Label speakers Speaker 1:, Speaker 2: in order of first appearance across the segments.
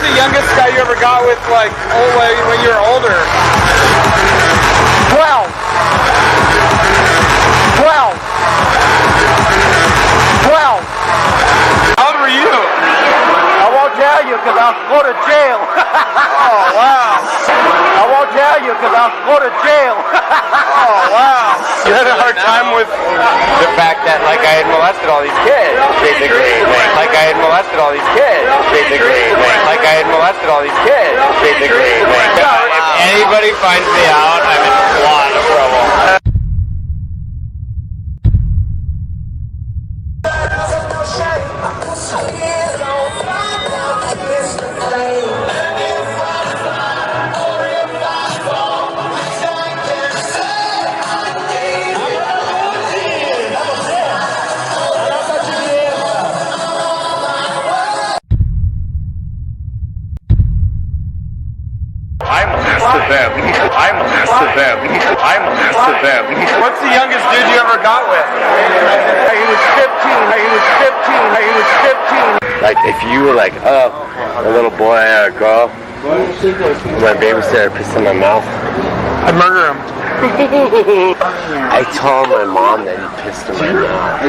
Speaker 1: the youngest guy you ever got with, like, when you were older?
Speaker 2: 12. 12. 12.
Speaker 1: How old were you?
Speaker 2: I won't tell you because I'll go to jail.
Speaker 1: Oh, wow.
Speaker 2: I won't tell you because I'll go to jail.
Speaker 1: Oh, wow. You had a hard time with
Speaker 3: the fact that, like, I had molested all these kids, basically. Like, I had molested all these kids, basically. Like, I had molested all these kids, basically. If anybody finds me out, I'm in a lot of trouble.
Speaker 1: What's the youngest dude you ever got with?
Speaker 2: He was 15.
Speaker 3: Like, if you were like, oh, a little boy or a girl, my babysitter pissed in my mouth,
Speaker 1: I'd murder him.
Speaker 3: I told my mom that he pissed in my mouth.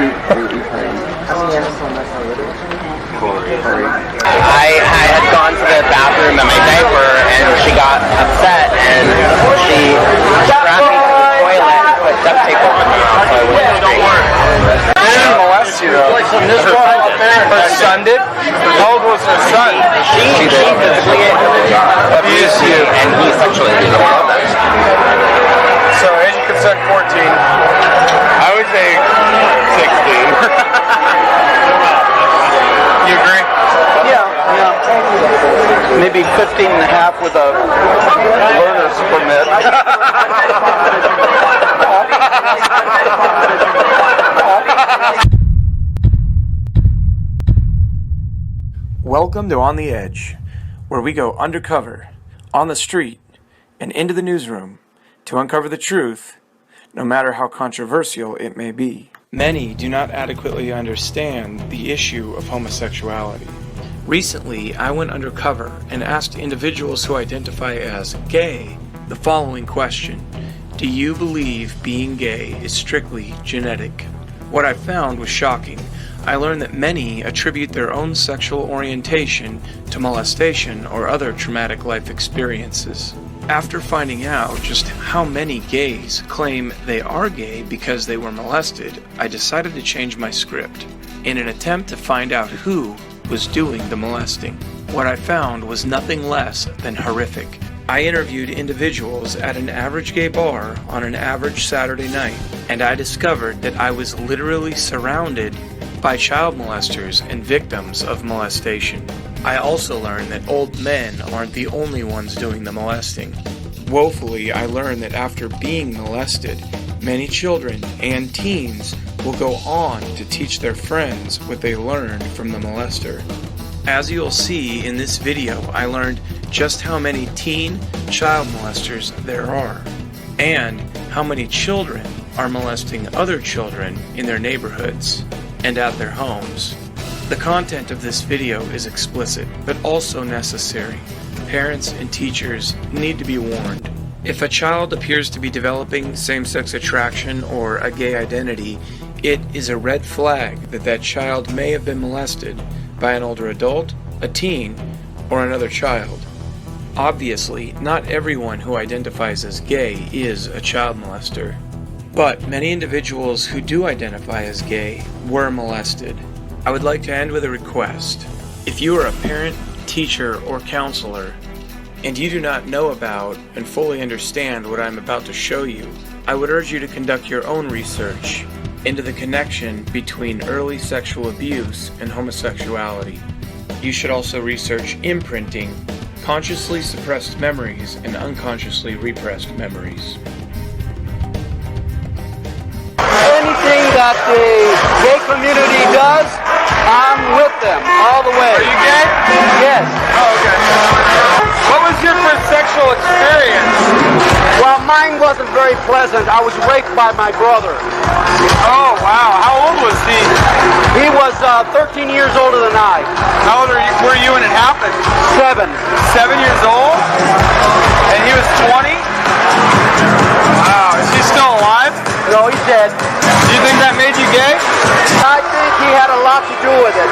Speaker 3: I had gone to the bathroom in my diaper and she got upset and she grabbed me to the toilet and put duct tape over my mouth so I wouldn't scream.
Speaker 1: They didn't molest you though. Her son did? How old was her son?
Speaker 3: She physically abused you and he sexually abused her.
Speaker 1: So age of consent 14.
Speaker 3: I would say 16.
Speaker 1: You agree?
Speaker 2: Yeah. Maybe 15 and a half with a learner's permit.
Speaker 4: Welcome to On the Edge, where we go undercover, on the street, and into the newsroom to uncover the truth, no matter how controversial it may be. Many do not adequately understand the issue of homosexuality. Recently, I went undercover and asked individuals who identify as gay the following question: do you believe being gay is strictly genetic? What I found was shocking. I learned that many attribute their own sexual orientation to molestation or other traumatic life experiences. After finding out just how many gays claim they are gay because they were molested, I decided to change my script in an attempt to find out who was doing the molesting. What I found was nothing less than horrific. I interviewed individuals at an average gay bar on an average Saturday night, and I discovered that I was literally surrounded by child molesters and victims of molestation. I also learned that old men aren't the only ones doing the molesting. Woefully, I learned that after being molested, many children and teens will go on to teach their friends what they learned from the molester. As you'll see in this video, I learned just how many teen child molesters there are, and how many children are molesting other children in their neighborhoods and at their homes. The content of this video is explicit, but also necessary. Parents and teachers need to be warned. If a child appears to be developing same-sex attraction or a gay identity, it is a red flag that that child may have been molested by an older adult, a teen, or another child. Obviously, not everyone who identifies as gay is a child molester, but many individuals who do identify as gay were molested. I would like to end with a request. If you are a parent, teacher, or counselor, and you do not know about and fully understand what I'm about to show you, I would urge you to conduct your own research into the connection between early sexual abuse and homosexuality. You should also research imprinting, consciously suppressed memories, and unconsciously repressed memories.
Speaker 2: Anything that the gay community does, I'm with them all the way.
Speaker 1: Are you gay?
Speaker 2: Yes.
Speaker 1: Oh, okay. What was your first sexual experience?
Speaker 2: Well, mine wasn't very pleasant. I was raped by my brother.
Speaker 1: Oh, wow. How old was he?
Speaker 2: He was 13 years older than I.
Speaker 1: How old were you when it happened?
Speaker 2: 7. 7.
Speaker 1: 7 years old? And he was 20? Wow, is he still alive?
Speaker 2: No, he's dead.
Speaker 1: Do you think that made you gay?
Speaker 2: I think he had a lot to do with it.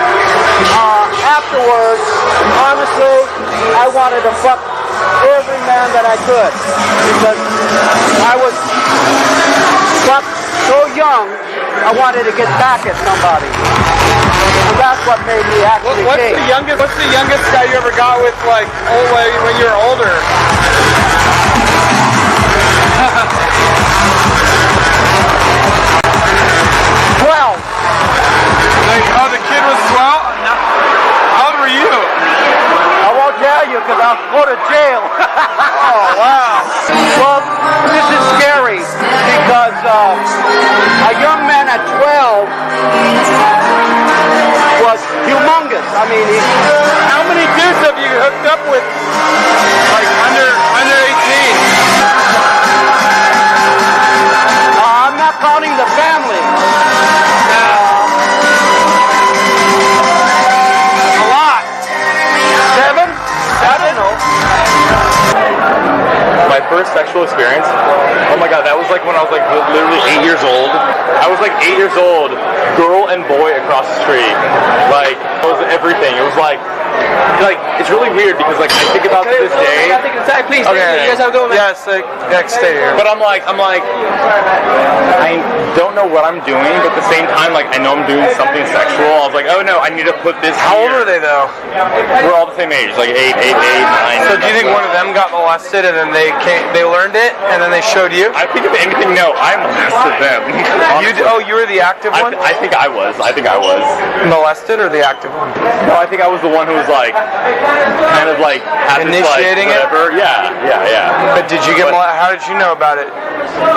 Speaker 2: Afterwards, honestly, I wanted to fuck every man that I could because I was fucked so young, I wanted to get back at somebody. And that's what made me actually
Speaker 1: What's
Speaker 2: gay.
Speaker 1: the youngest guy you ever got with, like, when you were older?
Speaker 2: 12.
Speaker 1: Like, oh, the kid was 12? How old were you?
Speaker 2: I won't tell you because I'll go to jail.
Speaker 1: Oh, wow.
Speaker 2: Well, this is scary because a young man at 12 was humongous. I mean,
Speaker 1: How many dudes have you hooked up with, like, under 18?
Speaker 2: I'm not counting the family.
Speaker 1: A lot.
Speaker 2: 7? I don't know.
Speaker 3: My first sexual experience, oh my god, that was like when I was like literally 8 years old. I was like 8 years old, girl and boy across the street. Like, it was everything. It was like it's really weird because like I think about to this day.
Speaker 2: Please,
Speaker 1: Okay.
Speaker 2: you guys have a go, man.
Speaker 1: Yes, stay here.
Speaker 3: But I'm like, I don't know what I'm doing, but at the same time, like I know I'm doing something sexual. I was like, oh no, I need to put this.
Speaker 1: How old are they though?
Speaker 3: We're all the same age, like 8, 9.
Speaker 1: So do you think one of them got molested and then they learned it and then they showed you?
Speaker 3: I think if anything, no, I molested them.
Speaker 1: You were the active one?
Speaker 3: I think I was.
Speaker 1: Molested or the active one?
Speaker 3: No, I think I was the one who was like, kind of like had
Speaker 1: Initiating
Speaker 3: this, like, whatever. Yeah.
Speaker 1: But did you get molested? How did you know about it?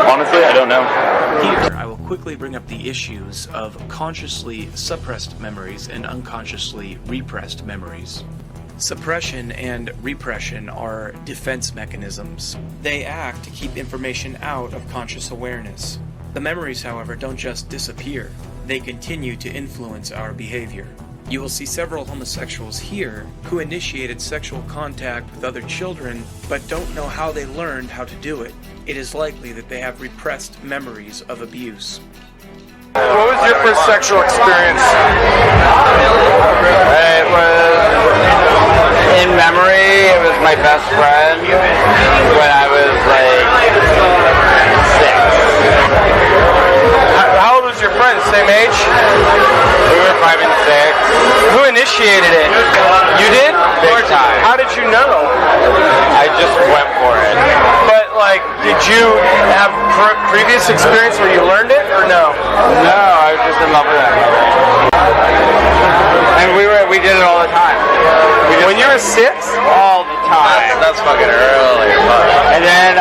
Speaker 3: Honestly, I don't know.
Speaker 4: Here, I will quickly bring up the issues of consciously suppressed memories and unconsciously repressed memories. Suppression and repression are defense mechanisms. They act to keep information out of conscious awareness. The memories, however, don't just disappear. They continue to influence our behavior. You will see several homosexuals here who initiated sexual contact with other children but don't know how they learned how to do it. It is likely that they have repressed memories of abuse.
Speaker 1: What was your first sexual experience?
Speaker 3: It was, in memory, it was my best friend when I was like 6.
Speaker 1: How old was your friend? Same age?
Speaker 3: We were 5 and 6.
Speaker 1: Who initiated it? You did?
Speaker 3: Big time.
Speaker 1: How did you know?
Speaker 3: I just went for it.
Speaker 1: But, like, did you have previous experience where you learned it or no?
Speaker 3: No, I was just in love with him. And we did it all the time.
Speaker 1: When you were 6?
Speaker 3: All the time. That's fucking early. And then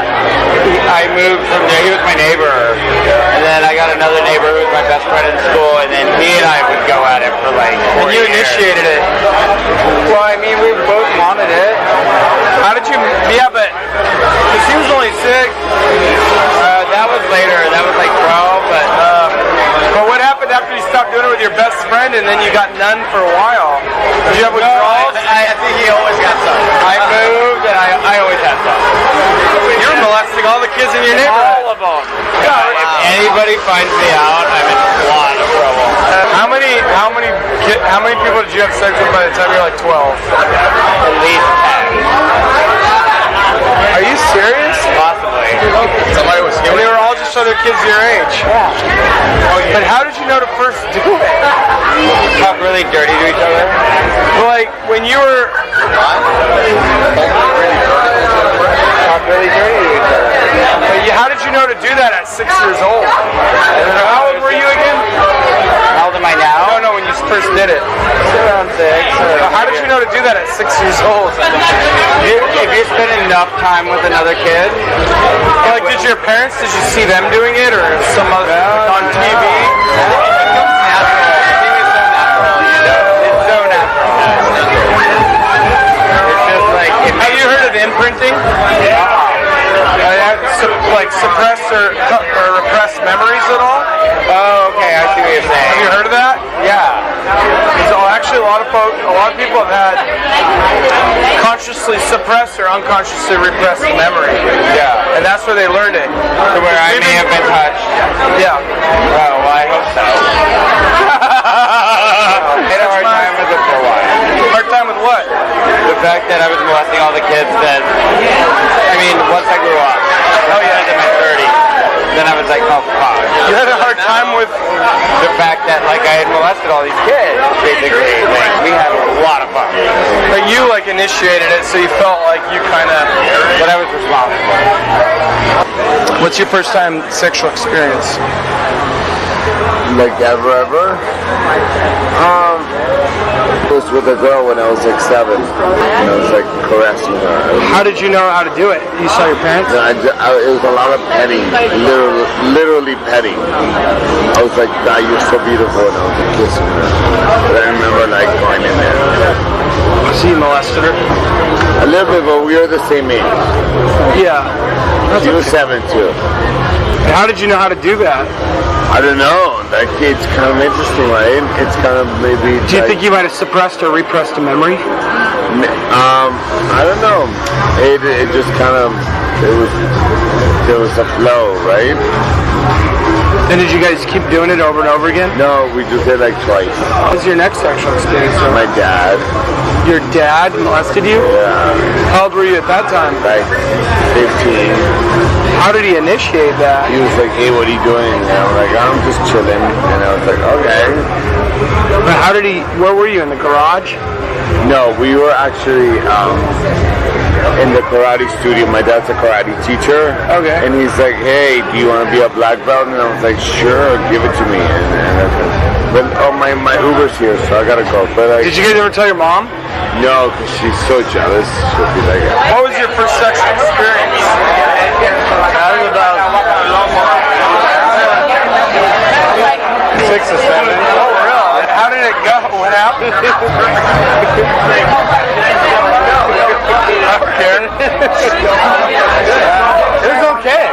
Speaker 3: I moved from there. He was my neighbor. And then I got another neighbor who was my best friend in school. And then he and I would go at it for like 4
Speaker 1: And you
Speaker 3: years.
Speaker 1: initiated it.
Speaker 3: Well, I mean, we both wanted it.
Speaker 1: How did you? Yeah, but because he was only 6.
Speaker 3: That was later. That was like 12.
Speaker 1: But what happened after you stopped doing it with your best friend and then you got none for a while? Did you have withdrawals?
Speaker 3: I think he always got some. I moved and I always had some.
Speaker 1: You were molesting all the kids in your neighborhood.
Speaker 3: All of them. If anybody finds me out, I'm in a lot of trouble.
Speaker 1: How many people did you have sex with by the time you were like 12?
Speaker 3: At least 10.
Speaker 1: Are you serious?
Speaker 3: Possibly. Somebody was
Speaker 1: And they were all just other kids your age.
Speaker 2: Yeah.
Speaker 1: Oh, yeah. But how did you know to first do it?
Speaker 3: talk really dirty to each other.
Speaker 1: Well, like when you were
Speaker 3: Talk really dirty to each other.
Speaker 1: how did you know to do that at 6 years old? How old were you again?
Speaker 3: How old am I now?
Speaker 1: No, when you first did it.
Speaker 3: Around 6.
Speaker 1: How did you know to do that at 6 years old?
Speaker 3: If you spend enough time with another kid,
Speaker 1: Like, did you see them doing it or some other on TV?
Speaker 3: it becomes natural. Everything is so natural, you know? It's so natural. It's just like...
Speaker 1: Have you heard of imprinting? Like suppressed or repressed memories at all?
Speaker 3: Oh, okay, I see what you're saying.
Speaker 1: Have you heard of that?
Speaker 3: Yeah.
Speaker 1: So actually, a lot of people have had consciously suppressed or unconsciously repressed memory.
Speaker 3: Yeah.
Speaker 1: And that's where they learned it.
Speaker 3: To where I may have been touched.
Speaker 1: Yeah.
Speaker 3: Oh, well, I hope so. I had a hard time with it for a while.
Speaker 1: Hard time with what?
Speaker 3: The fact that I was molesting all the kids that, I mean, once I grew up. Oh yeah. In my 30s. Then I was like, oh fuck.
Speaker 1: You had a hard time with
Speaker 3: the fact that like I had molested all these kids, basically. Like, we had a lot of fun.
Speaker 1: But you like initiated it, so you felt like you kind of.
Speaker 3: But I was responsible.
Speaker 1: What's your first time sexual experience?
Speaker 5: Like ever? I was with a girl when I was like 7. And I was like caressing her.
Speaker 1: How did you know how to do it? You saw your parents?
Speaker 5: It was a lot of petting, literally petting. I was like, God, you're so beautiful, and I was like kissing her. But I remember like going in there.
Speaker 1: So you molested her?
Speaker 5: A little bit, but we were the same age.
Speaker 1: Yeah.
Speaker 5: She was 7 too.
Speaker 1: How did you know how to do that?
Speaker 5: I don't know. Like, it's kind of interesting, right? It's kind of maybe.
Speaker 1: Do you think you might have suppressed or repressed a memory?
Speaker 5: I don't know. It just kind of there was a flow, right?
Speaker 1: And did you guys keep doing it over and over again?
Speaker 5: No, we just did like twice.
Speaker 1: What was your next sexual experience?
Speaker 5: My dad.
Speaker 1: Your dad molested you?
Speaker 5: Yeah.
Speaker 1: How old were you at that time?
Speaker 5: Like 15.
Speaker 1: How did he initiate that?
Speaker 5: He was like, hey, what are you doing? And I'm like, I'm just chilling. And I was like, okay.
Speaker 1: But how did he, where were you, in the garage?
Speaker 5: No, we were actually in the karate studio. My dad's a karate teacher.
Speaker 1: Okay.
Speaker 5: And he's like, hey, do you want to be a black belt? And I was like, sure, give it to me. But my Uber's here, so I gotta go. But like,
Speaker 1: did you guys ever tell your mom?
Speaker 5: No, because she's so jealous. She'll be like,
Speaker 1: what was your first sexual experience?
Speaker 5: I was about 6 or 7.
Speaker 1: Oh, really? How did it go? What happened? I don't care. It was okay.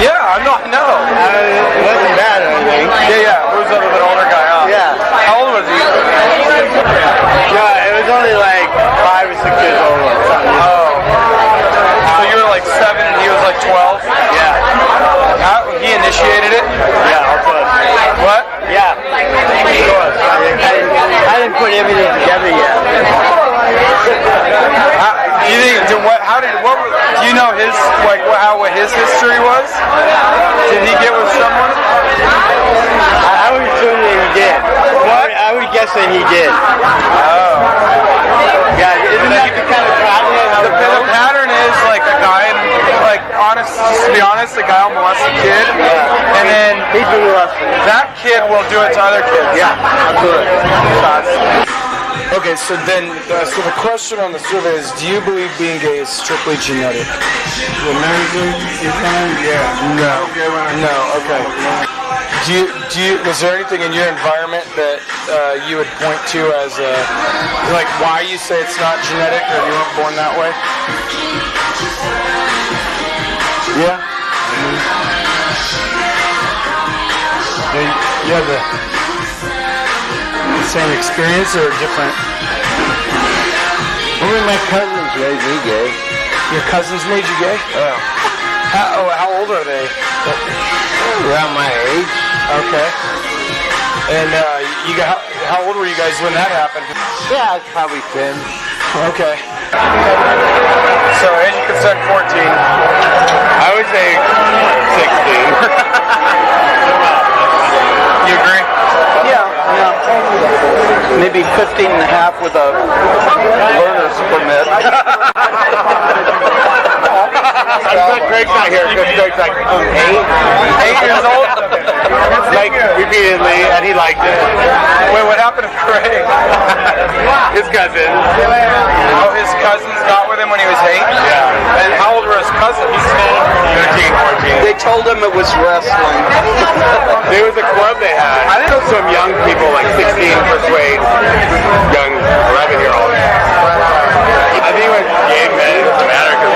Speaker 1: Yeah, I know.
Speaker 5: It wasn't bad or anything.
Speaker 1: Yeah. Who was a little bit older guy, huh?
Speaker 5: Yeah.
Speaker 1: How old was he?
Speaker 5: Yeah, it was only like 5 or 6 years old or something.
Speaker 1: Oh. So you were like 7 and he was like 12?
Speaker 5: Yeah.
Speaker 1: He initiated it?
Speaker 5: Yeah, of course.
Speaker 1: What?
Speaker 5: Yeah. Of course. I didn't put everything together yet.
Speaker 1: Do you know his, like, what his history was? Did he get with someone?
Speaker 5: I would assume that he did.
Speaker 1: What?
Speaker 5: I would guess that he did.
Speaker 1: Oh.
Speaker 5: Yeah, isn't that the kind of pattern?
Speaker 1: The pattern is like a guy, like, to be honest, the guy will molest a kid, and then
Speaker 5: He's been molested.
Speaker 1: that kid will do it to other kids.
Speaker 5: Yeah, absolutely.
Speaker 4: Okay, so then, so the question on the survey is, do you believe being gay is strictly genetic? No, okay. Was there anything in your environment that you would point to as like why you say it's not genetic or you weren't born that way? Yeah? You have the same experience or different?
Speaker 5: Only my cousins made me gay.
Speaker 4: Your cousins made you gay?
Speaker 5: Oh.
Speaker 4: How old are they?
Speaker 5: Around my age.
Speaker 4: Okay. And how old were you guys when that happened?
Speaker 5: Yeah, it's probably 10.
Speaker 4: Okay.
Speaker 1: So age of consent 14.
Speaker 3: I would say 16.
Speaker 1: You agree?
Speaker 2: Yeah. Maybe 15 and a half with a learner's permit.
Speaker 3: Greg's not here because Greg's like 8
Speaker 1: years old?
Speaker 3: Like repeatedly, and he liked it.
Speaker 1: Wait, what happened to Craig?
Speaker 3: His cousin.
Speaker 1: Oh, his cousins got with him when he was 8?
Speaker 3: Yeah.
Speaker 1: And how old were his cousins?
Speaker 3: 13, 14.
Speaker 2: They told him it was wrestling.
Speaker 3: There was a club they had. I think some young people, like 16, persuade young 11-year-olds. I think with gay men, it doesn't matter because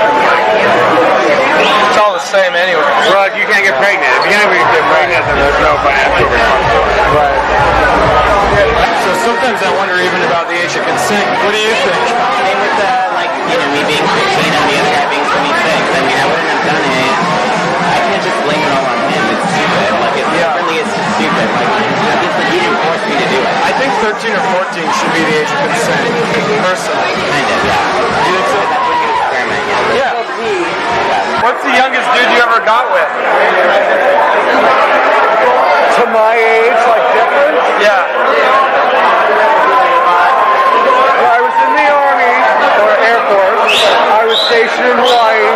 Speaker 1: It's all the same anyway.
Speaker 3: well, you can't get pregnant. If you can't get pregnant, then there's no financial responsibility.
Speaker 4: Right. So sometimes I wonder even about the age of consent. What do you think?
Speaker 2: Came with that
Speaker 1: What's the youngest dude you ever got with?
Speaker 2: To my age, like different?
Speaker 1: Yeah.
Speaker 2: When I was in the Army, or Air Force, I was stationed in Hawaii,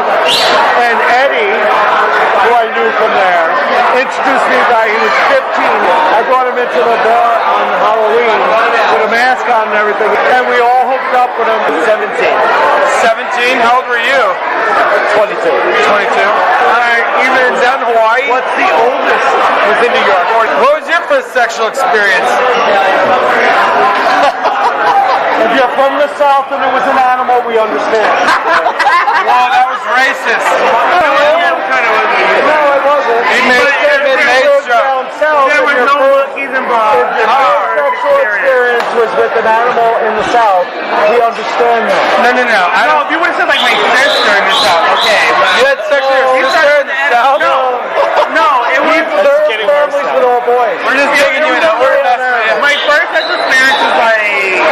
Speaker 2: and Eddie, who I knew from there, introduced me by, he was 15. I brought him into the bar on Halloween with a mask on and everything, and we all hooked up with him at 17.
Speaker 1: 17? How old were you?
Speaker 2: 22.
Speaker 1: 22. Even down in Hawaii?
Speaker 2: What's the oldest?
Speaker 1: Was in New York. What was your first sexual experience?
Speaker 2: If you're from the South and it was an animal, we understand.
Speaker 1: Wow, that was racist.
Speaker 2: No, it wasn't.
Speaker 1: He made
Speaker 2: down south. There was no monkeys involved. If your sexual experience was with an animal in the South, we understand that.
Speaker 1: No.
Speaker 6: No, if you would have said like my sister in the South, okay. But
Speaker 1: You had sex with your sister in the South?
Speaker 6: no, it was.
Speaker 2: Their families with all boys.
Speaker 1: We're just digging you in. We're best
Speaker 6: My first sexual experience was like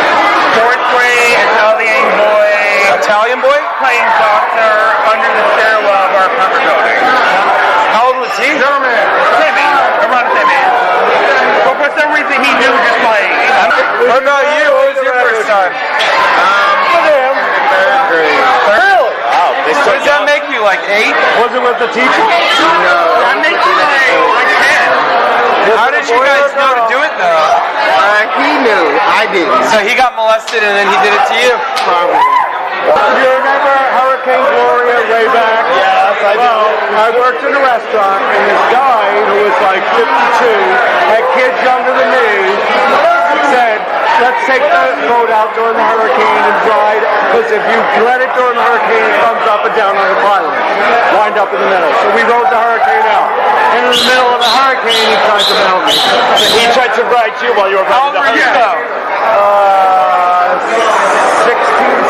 Speaker 6: fourth grade, Italian boy,
Speaker 1: Italian boy?
Speaker 6: playing soccer under the stairwell of our apartment building.
Speaker 1: How old was he?
Speaker 6: Same age, around the same age. But for some reason he knew just like.
Speaker 1: What about you? What was your first time?
Speaker 2: With him.
Speaker 1: Really?
Speaker 5: Wow, they
Speaker 1: What does that make you, like 8?
Speaker 2: Was it with the teacher?
Speaker 6: That makes you like 10.
Speaker 1: How did you guys know to do it, though?
Speaker 5: He knew, I didn't.
Speaker 1: So he got molested and then he did it to you?
Speaker 2: You remember Hurricane Gloria way back?
Speaker 5: Yes, I do.
Speaker 2: Well, I worked in a restaurant, and this guy who was like 52, had kids younger than me, said, let's take the boat out during the hurricane and ride, because if you let it during the hurricane, it comes up and down on the pilot, wind up in the middle. So we rode the hurricane out. And in the middle of the hurricane, he tried to mount me.
Speaker 5: He tried to ride you while you were
Speaker 1: How old were you, though?
Speaker 2: 16,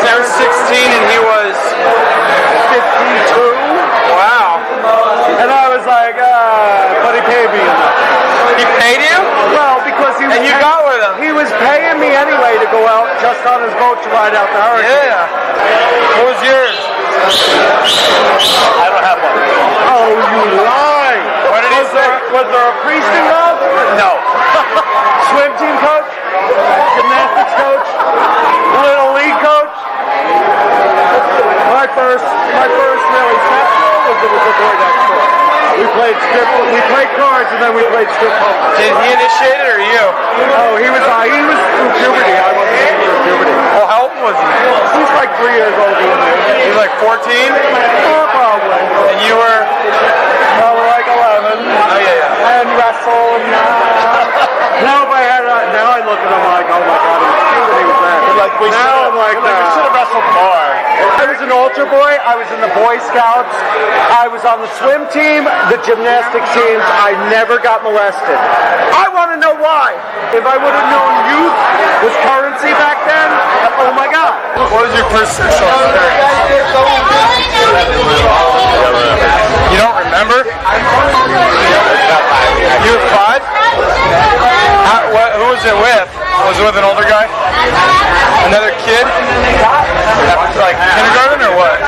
Speaker 1: You were 16 and he was
Speaker 2: 52.
Speaker 1: wow.
Speaker 2: And I was like, but he paid me enough.
Speaker 1: He paid you?
Speaker 2: Well, because he was
Speaker 1: And you got with him?
Speaker 2: He was paying me anyway to go out just on his boat to ride out the hurricane.
Speaker 1: Yeah. What was yours?
Speaker 5: I don't have one.
Speaker 2: Oh, you lie!
Speaker 1: What did he say?
Speaker 2: Was there a priest involved?
Speaker 5: No.
Speaker 2: Swim team coach? Gymnastics coach? Little league coach? My first really sexual was it was a boy next door. We played cards and then we played strip poker.
Speaker 1: Did he initiate it or you?
Speaker 2: Oh, he was through puberty. I wasn't through puberty.
Speaker 1: Well, how old was he?
Speaker 2: He's like 3 years older than me.
Speaker 1: He was like 14?
Speaker 2: Probably.
Speaker 1: And you were?
Speaker 2: Probably like 11.
Speaker 1: Oh, yeah.
Speaker 2: And wrestle and now I look at him like, oh my god, he was bad.
Speaker 5: Like,
Speaker 2: Now I'm like,
Speaker 5: we should have wrestled more.
Speaker 2: I was an altar boy. I was in the Boy Scouts. I was on the swim team, the gymnastics teams. I never got molested. I want to know why. If I would have known youth was currency back then, oh my god.
Speaker 1: What was your first sexual experience? You don't remember? You were 5? Who was it with? Was it with an older guy? Another kid? Like kindergarten or what?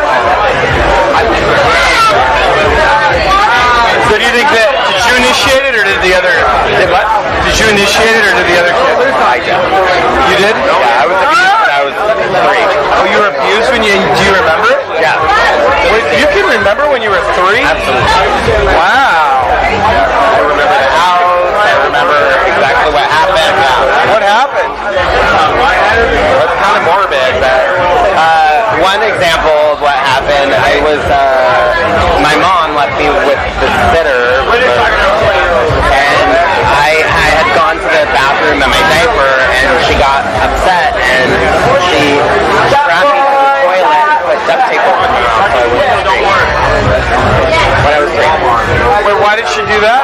Speaker 1: So do you think that, did you initiate it or did the other, did you initiate it or did the other kid?
Speaker 5: I did.
Speaker 1: You did?
Speaker 5: Yeah, I was abused when I was 3.
Speaker 1: Oh, you were abused when you, do you remember it?
Speaker 5: Yeah.
Speaker 1: Wait, you can remember when you were 3?
Speaker 5: Absolutely.
Speaker 1: Wow.
Speaker 5: I remember the house. I remember exactly what happened. Yeah.
Speaker 1: What happened?
Speaker 5: It's kind of morbid, but one example of what happened, my mom left me with the sitter, and I had gone to the bathroom in my diaper, and she got upset, and she grabbed me to the toilet and put duct tape over me. So I wouldn't drink. When I was 3.
Speaker 1: Wait, why did she do that?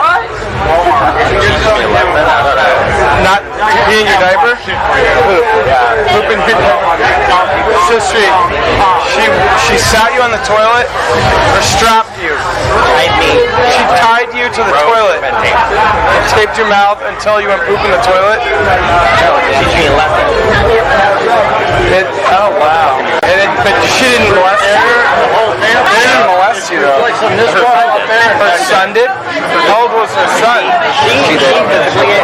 Speaker 1: Not pee in your diaper? Poop in your diaper. So she sat you on the toilet or strapped you?
Speaker 5: Tied me.
Speaker 1: She tied you to the toilet and taped your mouth until you went poop in the toilet?
Speaker 5: Teach me a lesson.
Speaker 1: Oh, wow. But she didn't molest you? They didn't molest you, though.
Speaker 5: She physically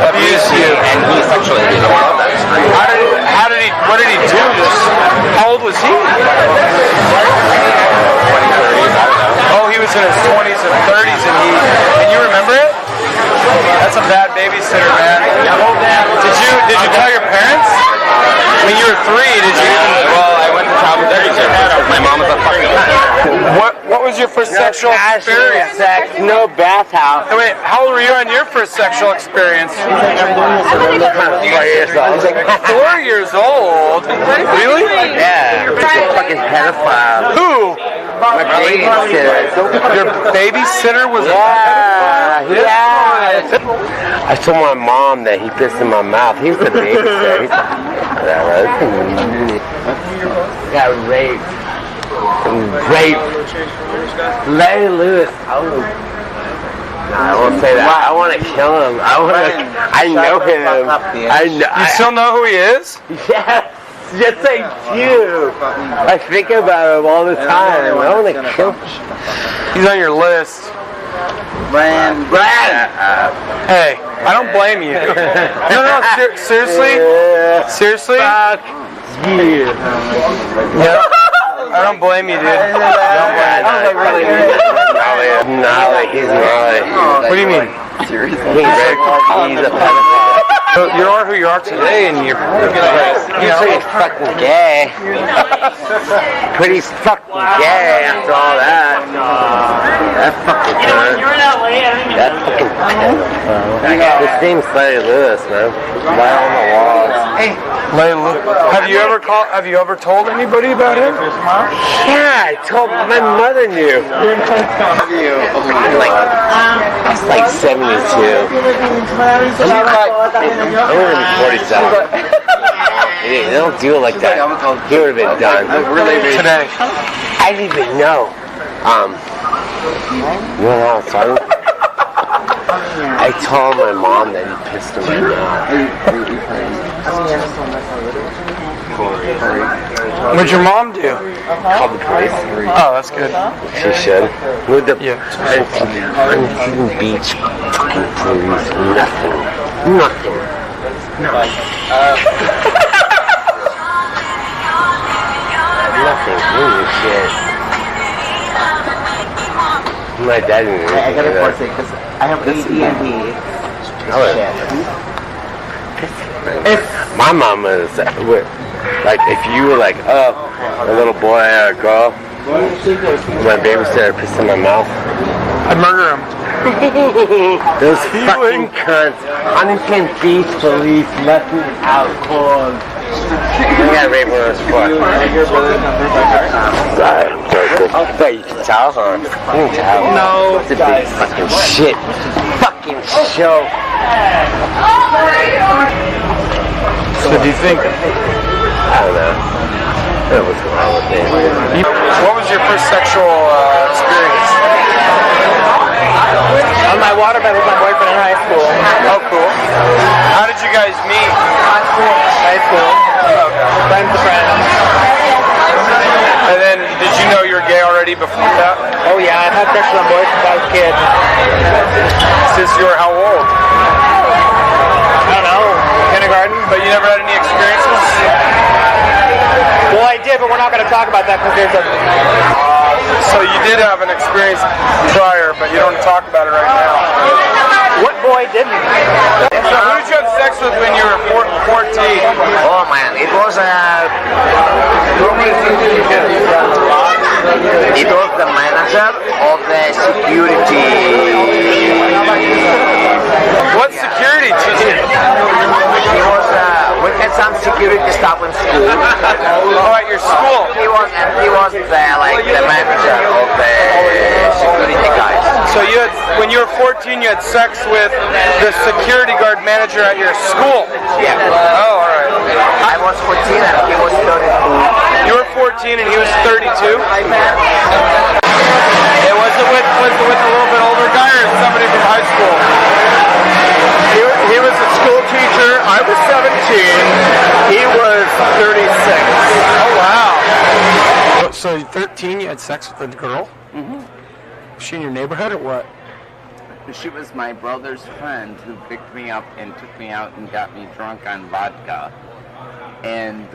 Speaker 5: abused you, and he sexually abused you. I love that story.
Speaker 1: What did he do? How old was he?
Speaker 5: 20s, 30s, I don't know.
Speaker 1: Oh, he was in his 20s and 30s, and you remember it? That's a bad babysitter, man. Did you tell your parents? When you were 3, did you even...
Speaker 5: Well, I went to child protective services because my mom was a fucking cunt.
Speaker 1: What was your first sexual experience?
Speaker 2: Sex, no bathhouse.
Speaker 1: Hey, wait, how old were you on your first sexual experience?
Speaker 5: 4 years old.
Speaker 1: 4 years old? Really?
Speaker 5: Yeah. Fucking pedophile.
Speaker 1: Who?
Speaker 5: My babysitter.
Speaker 1: Your babysitter was a
Speaker 5: Yeah. I told my mom that he pissed in my mouth. He was the babysitter. Got raped. Larry Lewis. I won't say that. I want to kill him. I know him.
Speaker 1: You still know who he is?
Speaker 5: Yes. Just like you. I think about him all the time. I want to kill him.
Speaker 1: He's on your list.
Speaker 2: Brand.
Speaker 1: Hey, I don't blame you. No, seriously? Seriously?
Speaker 5: Fuck you.
Speaker 1: Yeah. I don't blame you, dude.
Speaker 5: He's gnarly.
Speaker 1: What do you mean?
Speaker 5: He's a pedophile.
Speaker 1: So you are who you are today, and you're
Speaker 5: Pretty fucking gay. Pretty fucking gay after all that. That fucking cunt. That fucking pedophile. His name's Larry Lewis, man. Right on the walls.
Speaker 1: Have you ever told anybody about him?
Speaker 5: Yeah, I told my mother knew. Like 72. I'm gonna be 47. They don't do it like that. He would have been done.
Speaker 1: Today.
Speaker 5: I didn't even know. You know how it's funny? I told my mom that he pissed in my mouth.
Speaker 1: What'd your mom do?
Speaker 5: Called the police.
Speaker 1: Oh, that's good.
Speaker 5: She should. With the
Speaker 1: Yeah.
Speaker 5: Huntington Beach fucking police. Nothing. Nothing. Holy shit. My dad didn't even
Speaker 2: I gotta force it because I have ADHD.
Speaker 5: My mom was like, if you were like, oh, a little boy or a girl, my babysitter pissed in my mouth.
Speaker 1: I'd murder him.
Speaker 5: Those fucking cunts. Huntington Beach police left me out cold. I got raped when I was 4. Sorry, I'm joking. But you can tell, huh? You can tell.
Speaker 1: No.
Speaker 5: It's a big fucking shit. Fucking show.
Speaker 1: So do you think?
Speaker 5: I don't know. What's going on with me?
Speaker 1: What was your first sexual experience?
Speaker 2: On my waterbed with my boyfriend in high school.
Speaker 1: Oh, cool. How did you guys meet?
Speaker 2: High school. Friends to friends.
Speaker 1: And then, did you know you were gay already before that?
Speaker 2: Oh yeah, I've had crushes on boys since I was a kid.
Speaker 1: Since you were how old?
Speaker 2: I don't know, kindergarten.
Speaker 1: But you never had any experiences?
Speaker 2: Well, I did, but we're not going to talk about that because there's a...
Speaker 1: So you did have an experience prior, but you don't talk about it right now.
Speaker 2: What boy didn't?
Speaker 1: So who did you have sex with when you were 14?
Speaker 5: Oh man, it was the manager of the security.
Speaker 1: What security team?
Speaker 5: He was we had some security staff in school.
Speaker 1: Oh, at your school?
Speaker 5: He was like the manager of the security guys.
Speaker 1: So you had, when you were 14, you had sex with the security guard manager at your school?
Speaker 5: Yeah.
Speaker 1: Oh, all right.
Speaker 5: I was 14 and he was 32.
Speaker 1: You were 14 and he was 32? It was it with a little bit older guy or somebody from high school?
Speaker 2: He was a school teacher. I was 17. He was 36.
Speaker 1: Oh, wow. So 13, you had sex with a girl? Mm-hmm. Was she in your neighborhood or what?
Speaker 5: She was my brother's friend who picked me up and took me out and got me drunk on vodka. And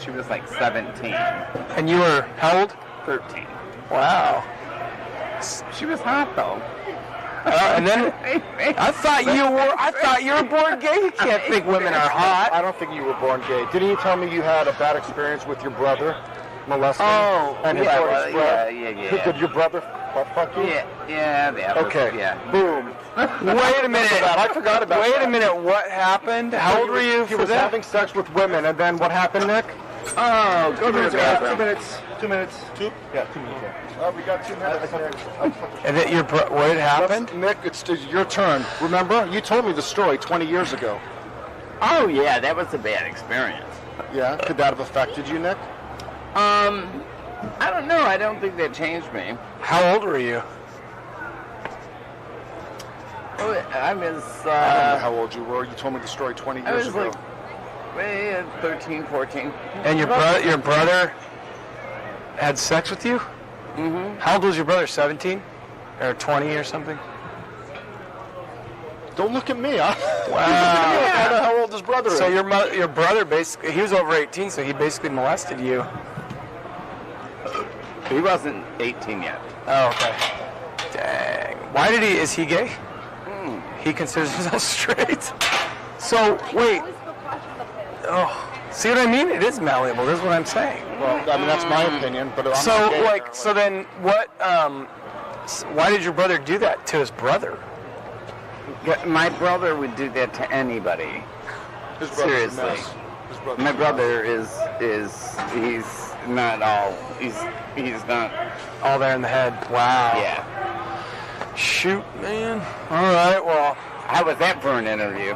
Speaker 5: she was like 17.
Speaker 4: And you were how old?
Speaker 5: 13.
Speaker 4: Wow.
Speaker 5: She was hot though.
Speaker 4: And then I thought you were born gay. You can't think women are hot.
Speaker 7: I don't think you were born gay. Didn't you tell me you had a bad experience with your brother molesting?
Speaker 5: Oh,
Speaker 7: and
Speaker 5: yeah,
Speaker 7: his
Speaker 5: well,
Speaker 7: brother?
Speaker 5: yeah.
Speaker 7: Did your brother fuck you?
Speaker 5: Yeah, that was,
Speaker 7: Okay.
Speaker 5: yeah.
Speaker 7: Boom.
Speaker 4: Wait a minute.
Speaker 7: I forgot about that.
Speaker 4: Wait a minute. What happened? How old were you
Speaker 7: He
Speaker 4: for
Speaker 7: was
Speaker 4: that?
Speaker 7: having sex with women, and then what happened, Nick?
Speaker 5: Oh, go to the bathroom.
Speaker 7: 2 minutes. Yeah, 2 minutes. Oh, we got 2 minutes.
Speaker 4: And that what happened?
Speaker 7: Nick, it's your turn. Remember? You told me the story 20 years ago.
Speaker 5: Oh, yeah, that was a bad experience.
Speaker 7: Yeah? Could that have affected you, Nick?
Speaker 5: I don't know. I don't think that changed me.
Speaker 4: How old were you?
Speaker 5: I was,
Speaker 7: I don't know how old you were. You told me the story 20
Speaker 5: I
Speaker 7: years
Speaker 5: was
Speaker 7: ago.
Speaker 5: like 13, 14.
Speaker 4: And your brother had sex with you? Mm-hmm. How old was your brother? 17 or 20 or something?
Speaker 7: Don't look at me. Wow.
Speaker 4: Yeah.
Speaker 7: I know how old his brother is.
Speaker 4: So your brother basically, he was over 18, so he basically molested you.
Speaker 5: He wasn't 18 yet.
Speaker 4: Oh, okay. Dang. Why did he? Is he gay? He considers himself straight. So wait. Oh, see what I mean? It is malleable. That's what I'm saying.
Speaker 7: Well, I mean, that's my opinion, but I'm
Speaker 4: So
Speaker 7: not gay,
Speaker 4: like,
Speaker 7: apparently.
Speaker 4: so then what? Why did your brother do that to his brother?
Speaker 5: My brother would do that to anybody.
Speaker 7: His brother's a
Speaker 5: Seriously.
Speaker 7: mess. His brother's
Speaker 5: My
Speaker 7: a mess.
Speaker 5: brother he's not all, he's not,
Speaker 4: All there in the head. Wow.
Speaker 5: yeah.
Speaker 4: Shoot, man. All right. Well,
Speaker 5: How was that for an interview?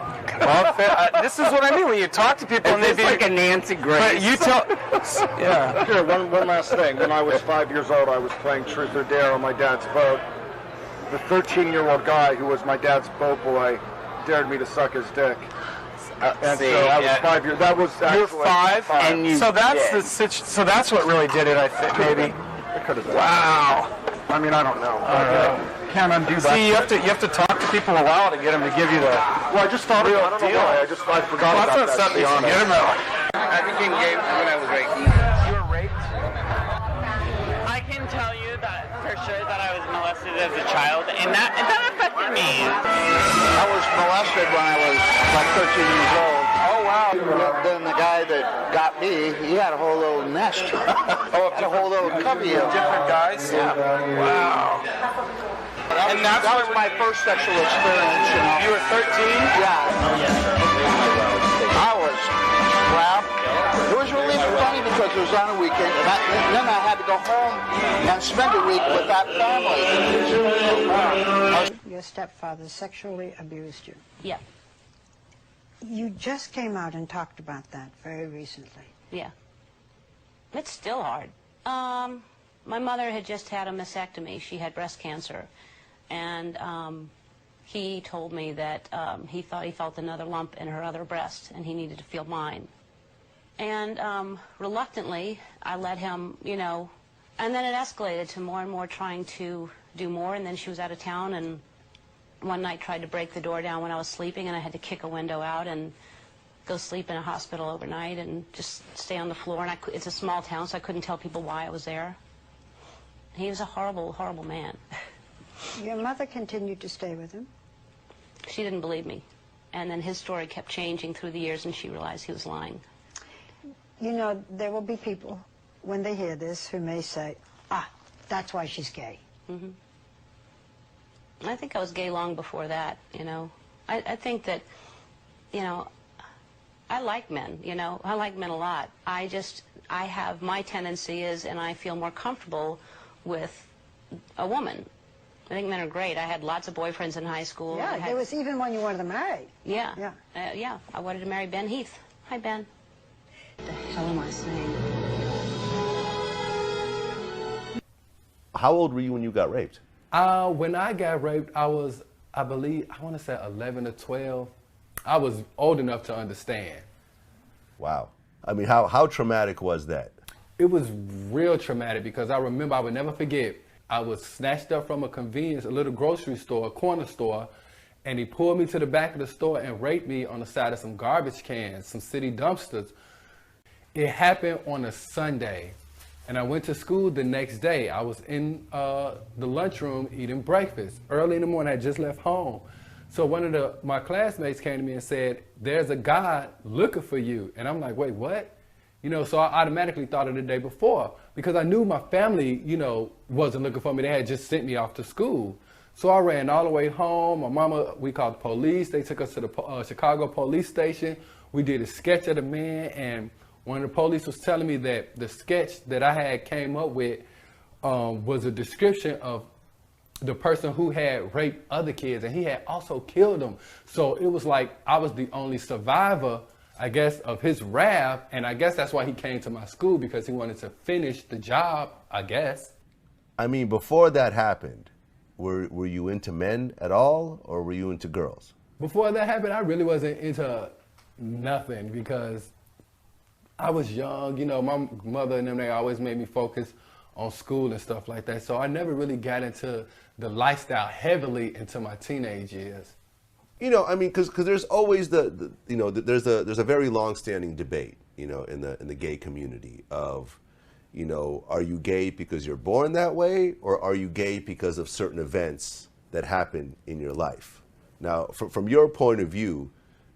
Speaker 4: this is what I mean when you talk to people and they
Speaker 5: It's
Speaker 4: be
Speaker 5: like a Nancy Grace.
Speaker 4: But you tell. Yeah.
Speaker 7: Here, one last thing. When I was 5 years old, I was playing Truth or Dare on my dad's boat. The 13-year-old guy who was my dad's boat boy dared me to suck his dick. And
Speaker 5: see,
Speaker 7: so I was
Speaker 5: yeah.
Speaker 7: 5 years. That was
Speaker 4: You're
Speaker 7: actually
Speaker 4: five,
Speaker 5: And you
Speaker 4: so that's
Speaker 5: did.
Speaker 4: so that's what really did it. I think maybe.
Speaker 7: It could have been.
Speaker 4: Wow.
Speaker 7: I mean, I don't know. Can't undo that.
Speaker 4: See, you have to talk to people a while to get them to give you the.
Speaker 7: Well, I just thought
Speaker 4: Real
Speaker 7: I don't know
Speaker 4: deal.
Speaker 7: why. I forgot
Speaker 4: Well,
Speaker 7: about
Speaker 4: that's
Speaker 7: that.
Speaker 4: not
Speaker 7: To be
Speaker 4: something you
Speaker 7: honest.
Speaker 4: forget about.
Speaker 5: I became gay when I was 18.
Speaker 4: You were raped.
Speaker 8: I can tell you that for sure that I was molested as a child, and that affected me.
Speaker 2: I was molested when I was like 13 years old.
Speaker 4: Oh wow.
Speaker 2: Then the guy that got me, he had a whole little nest.
Speaker 4: Oh,
Speaker 2: Had a whole little cubby of
Speaker 4: different guys. Yeah. Wow.
Speaker 2: And that was my first sexual experience.
Speaker 4: You were 13.
Speaker 2: Yeah. I was trapped. It was really funny because it was on a weekend, and then I had to go home and spend a week with that family.
Speaker 9: Your stepfather sexually abused you.
Speaker 10: Yeah,
Speaker 9: You just came out and talked about that very recently.
Speaker 10: yeah. It's still hard. My mother had just had a mastectomy. She had breast cancer. And he told me that he thought he felt another lump in her other breast, and he needed to feel mine. And reluctantly, I let him, and then it escalated to more and more trying to do more, and then she was out of town, and one night tried to break the door down when I was sleeping, and I had to kick a window out and go sleep in a hospital overnight and just stay on the floor. And it's a small town, so I couldn't tell people why I was there. He was a horrible, horrible man.
Speaker 9: Your mother continued to stay with him.
Speaker 10: She didn't believe me. And then his story kept changing through the years, and she realized he was lying.
Speaker 9: There will be people, when they hear this, who may say, that's why she's gay.
Speaker 10: Mm-hmm. I think I was gay long before that, I think that, I like men, I like men a lot. My tendency is, and I feel more comfortable with a woman. I think men are great. I had lots of boyfriends in high school.
Speaker 9: Yeah, there was even one you wanted to marry.
Speaker 10: Yeah.
Speaker 9: Yeah.
Speaker 10: Yeah, I wanted to marry Ben Heath. Hi, Ben. What the hell am I saying?
Speaker 11: How old were you when you got raped?
Speaker 12: When I got raped, I was, I believe, I want to say 11 or 12. I was old enough to understand.
Speaker 11: Wow. I mean, how traumatic was that?
Speaker 12: It was real traumatic because I remember, I would never forget, I was snatched up from a little grocery store, a corner store, and he pulled me to the back of the store and raped me on the side of some garbage cans, some city dumpsters. It happened on a Sunday, and I went to school the next day. I was in the lunchroom eating breakfast. Early in the morning, I had just left home. So one of my classmates came to me and said, there's a guy looking for you. And I'm like, wait, what? You know, so I automatically thought of the day before because I knew my family, you know, wasn't looking for me. They had just sent me off to school. So I ran all the way home. My mama, we called the police. They took us to the Chicago police station. We did a sketch of the man, and when the police was telling me that the sketch that I had came up with was a description of the person who had raped other kids, and he had also killed them. So it was like I was the only survivor, I guess, of his wrath, and I guess that's why he came to my school, because he wanted to finish the job, I guess.
Speaker 11: I mean, before that happened, were you into men at all, or were you into girls?
Speaker 12: Before that happened, I really wasn't into nothing because I was young. You know, my mother and them, they always made me focus on school and stuff like that. So I never really got into the lifestyle heavily until my teenage years.
Speaker 11: You know, I mean, because there's always there's a very long-standing debate, you know, in the gay community of, you know, are you gay because you're born that way, or are you gay because of certain events that happen in your life? Now, from your point of view,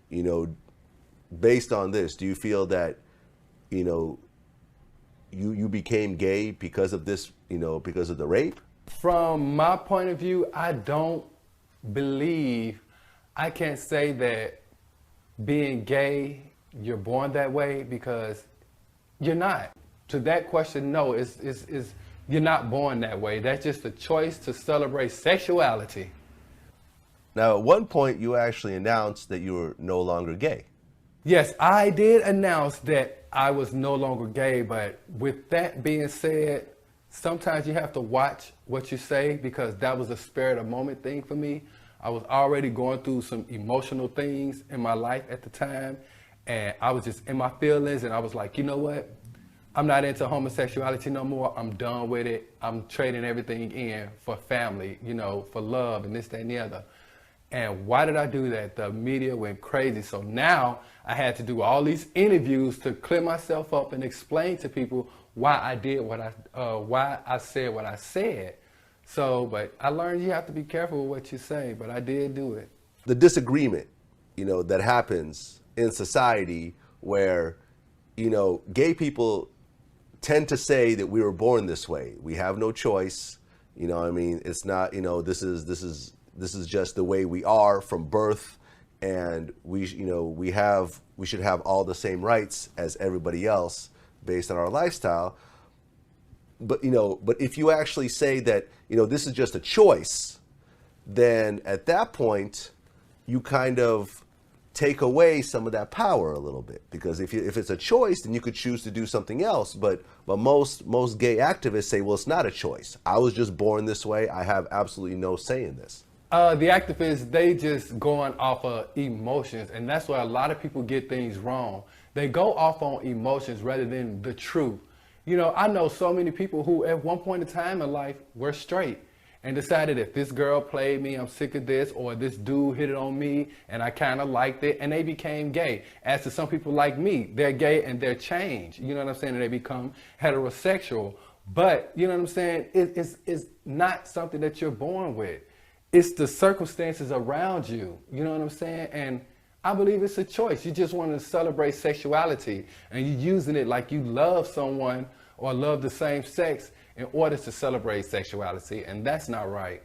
Speaker 11: you know, based on this, do you feel that, you know, you became gay because of this, you know, because of the rape?
Speaker 12: From my point of view, I don't believe, I can't say that being gay, you're born that way, because you're not. To that question, no, you're not born that way. That's just a choice to celebrate sexuality.
Speaker 11: Now, at one point, you actually announced that you were no longer gay.
Speaker 12: Yes, I did announce that I was no longer gay, but with that being said, sometimes you have to watch what you say, because that was a spur of the moment thing for me. I was already going through some emotional things in my life at the time, and I was just in my feelings, and I was like, you know what? I'm not into homosexuality no more. I'm done with it. I'm trading everything in for family, you know, for love and this, that, and the other. And why did I do that? The media went crazy. So now I had to do all these interviews to clear myself up and explain to people why I did why I said what I said. So, but I learned you have to be careful with what you say, but I did do it.
Speaker 11: The disagreement, you know, that happens in society where, you know, gay people tend to say that we were born this way. We have no choice. You know, I mean, it's not, you know, this is just the way we are from birth, and we should have all the same rights as everybody else based on our lifestyle. But, you know, but if you actually say that, you know, this is just a choice, then at that point you kind of take away some of that power a little bit, because if it's a choice, then you could choose to do something else. But most gay activists say, well, it's not a choice. I was just born this way. I have absolutely no say in this.
Speaker 12: The activists, they just going off of emotions, and that's where a lot of people get things wrong. They go off on emotions rather than the truth. You know, I know so many people who at one point in time in life were straight and decided if this girl played me, I'm sick of this, or this dude hit it on me and I kind of liked it, and they became gay. As to some people like me, they're gay and they're changed. You know what I'm saying? And they become heterosexual. But, you know what I'm saying? It's not something that you're born with. It's the circumstances around you. You know what I'm saying? And I believe it's a choice. You just want to celebrate sexuality, and you're using it like you love someone or love the same sex in order to celebrate sexuality, and that's not right.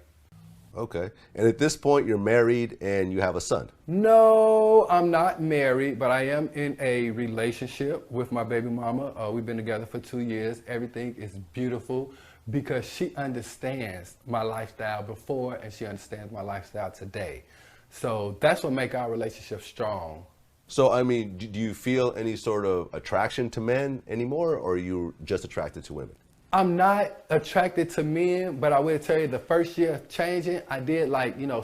Speaker 11: Okay. And at this point, you're married and you have a son?
Speaker 12: No, I'm not married, but I am in a relationship with my baby mama. We've been together for 2 years. Everything is beautiful because she understands my lifestyle before, and she understands my lifestyle today. So that's what makes our relationship strong.
Speaker 11: So, I mean, do you feel any sort of attraction to men anymore, or are you just attracted to women?
Speaker 12: I'm not attracted to men, but I will tell you the first year of changing, I did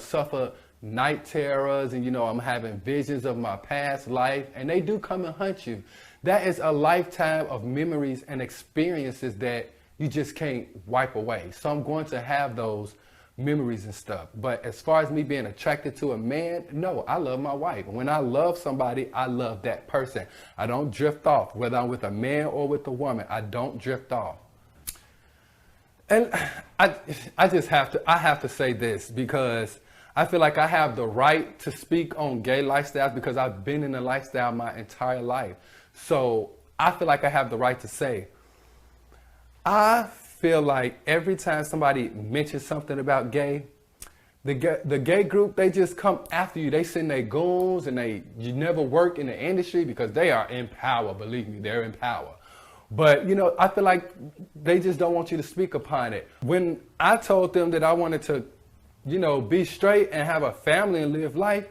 Speaker 12: suffer night terrors, and I'm having visions of my past life, and they do come and hunt you. That is a lifetime of memories and experiences that you just can't wipe away. So I'm going to have those memories and stuff. But as far as me being attracted to a man, no, I love my wife. When I love somebody, I love that person. I don't drift off, whether I'm with a man or with a woman. I don't drift off. And I have to say this, because I feel like I have the right to speak on gay lifestyles because I've been in a lifestyle my entire life. So I feel like I have the right to say, I feel like every time somebody mentions something about gay, the gay group, they just come after you. They send their goons, and you never work in the industry because they are in power. Believe me, they're in power. But, you know, I feel like they just don't want you to speak upon it. When I told them that I wanted to, you know, be straight and have a family and live life,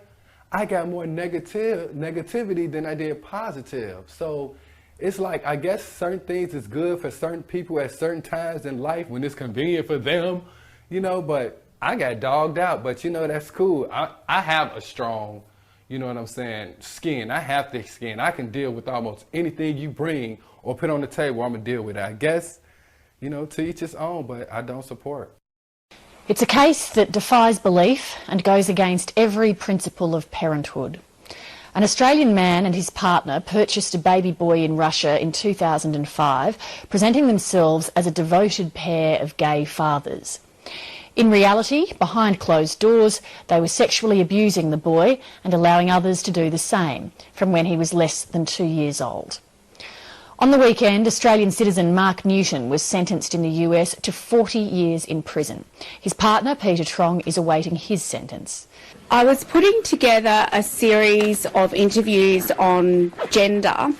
Speaker 12: I got more negativity than I did positive. So it's like, I guess certain things is good for certain people at certain times in life when it's convenient for them, you know, but I got dogged out. But, you know, that's cool. I have a strong, you know what I'm saying, skin. I have thick skin. I can deal with almost anything you bring or put on the table. I'm going to deal with it. I guess, you know, to each his own, but I don't support.
Speaker 13: It's a case that defies belief and goes against every principle of parenthood. An Australian man and his partner purchased a baby boy in Russia in 2005, presenting themselves as a devoted pair of gay fathers. In reality, behind closed doors, they were sexually abusing the boy and allowing others to do the same from when he was less than 2 years old. On the weekend, Australian citizen Mark Newton was sentenced in the US to 40 years in prison. His partner, Peter Trong, is awaiting his sentence.
Speaker 14: I was putting together a series of interviews on gender.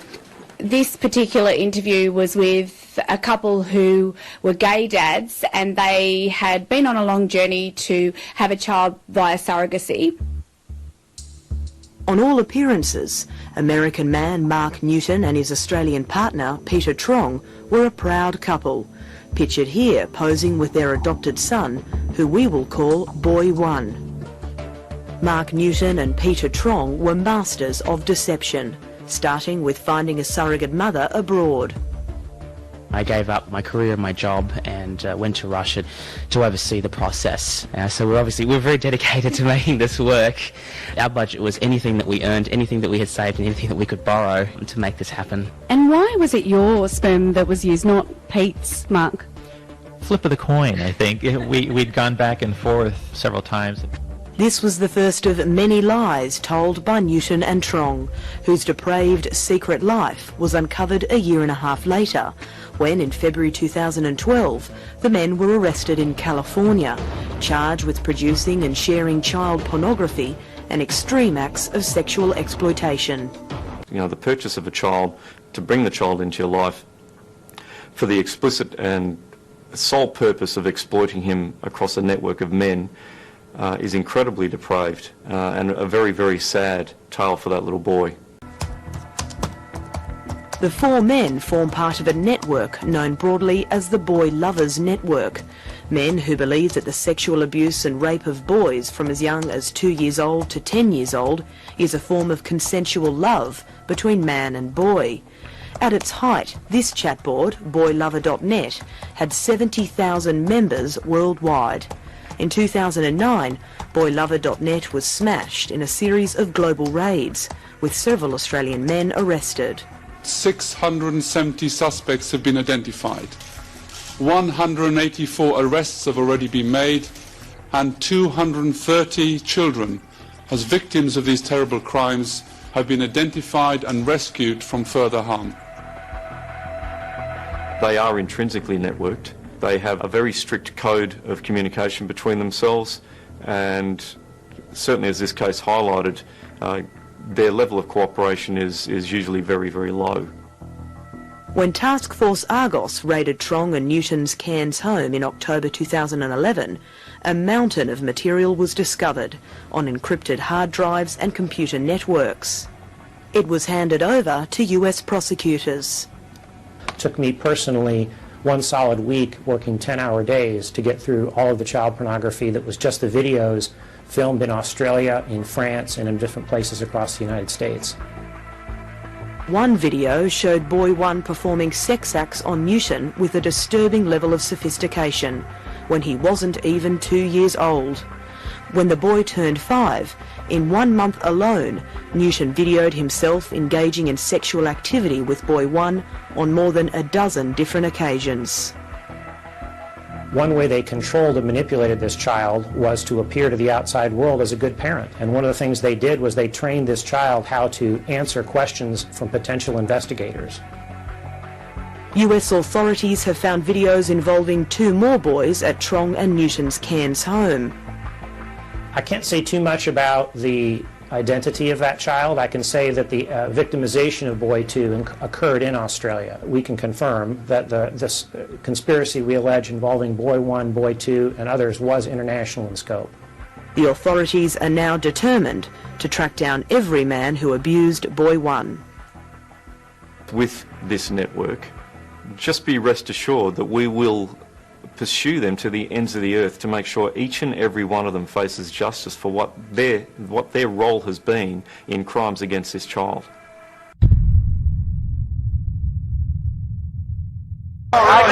Speaker 14: This particular interview was with a couple who were gay dads, and they had been on a long journey to have a child via surrogacy.
Speaker 15: On all appearances, American man Mark Newton and his Australian partner Peter Trong were a proud couple, pictured here posing with their adopted son, who we will call Boy One. Mark Newton and Peter Trong were masters of deception, starting with finding a surrogate mother abroad.
Speaker 16: I gave up my career and my job and went to Russia to oversee the process. So we're very dedicated to making this work. Our budget was anything that we earned, anything that we had saved, and anything that we could borrow to make this happen.
Speaker 14: And why was it your sperm that was used, not Pete's, Mark?
Speaker 17: Flip of the coin, I think. We'd gone back and forth several times.
Speaker 15: This was the first of many lies told by Newton and Trong, whose depraved secret life was uncovered a year and a half later, when in February 2012 the men were arrested in California, charged with producing and sharing child pornography and extreme acts of sexual exploitation.
Speaker 18: You know, the purchase of a child to bring the child into your life for the explicit and sole purpose of exploiting him across a network of men is incredibly depraved and a very, very sad tale for that little boy.
Speaker 15: The four men form part of a network known broadly as the Boy Lovers Network, men who believe that the sexual abuse and rape of boys from as young as 2 years old to 10 years old is a form of consensual love between man and boy. At its height, this chat board, boylover.net, had 70,000 members worldwide. In 2009, boylover.net was smashed in a series of global raids, with several Australian men arrested.
Speaker 19: 670 suspects have been identified. 184 arrests have already been made, and 230 children as victims of these terrible crimes have been identified and rescued from further harm.
Speaker 18: They are intrinsically networked. They have a very strict code of communication between themselves, and certainly as this case highlighted, their level of cooperation is usually very, very low.
Speaker 15: When Task Force Argos raided Trong and Newton's Cairns home in October 2011, a mountain of material was discovered on encrypted hard drives and computer networks. It was handed over to US prosecutors.
Speaker 20: It took me personally 1 solid week working 10-hour days to get through all of the child pornography that was just the videos filmed in Australia, in France, and in different places across the United States.
Speaker 15: One video showed boy 1 performing sex acts on Newton with a disturbing level of sophistication when he wasn't even 2 years old. When the boy turned 5, in 1 month alone, Newton videoed himself engaging in sexual activity with boy 1 on more than a dozen different occasions.
Speaker 20: One way they controlled and manipulated this child was to appear to the outside world as a good parent. And one of the things they did was they trained this child how to answer questions from potential investigators.
Speaker 15: US authorities have found videos involving 2 more boys at Trong and Newton's Cairns home.
Speaker 20: I can't say too much about the identity of that child. I can say that the victimization of boy 2 occurred in Australia. We can confirm that this conspiracy we allege involving boy 1, boy 2 and others was international in scope.
Speaker 15: The authorities are now determined to track down every man who abused boy 1.
Speaker 18: With this network, just be rest assured that we will pursue them to the ends of the earth to make sure each and every one of them faces justice for what their role has been in crimes against this child.
Speaker 2: I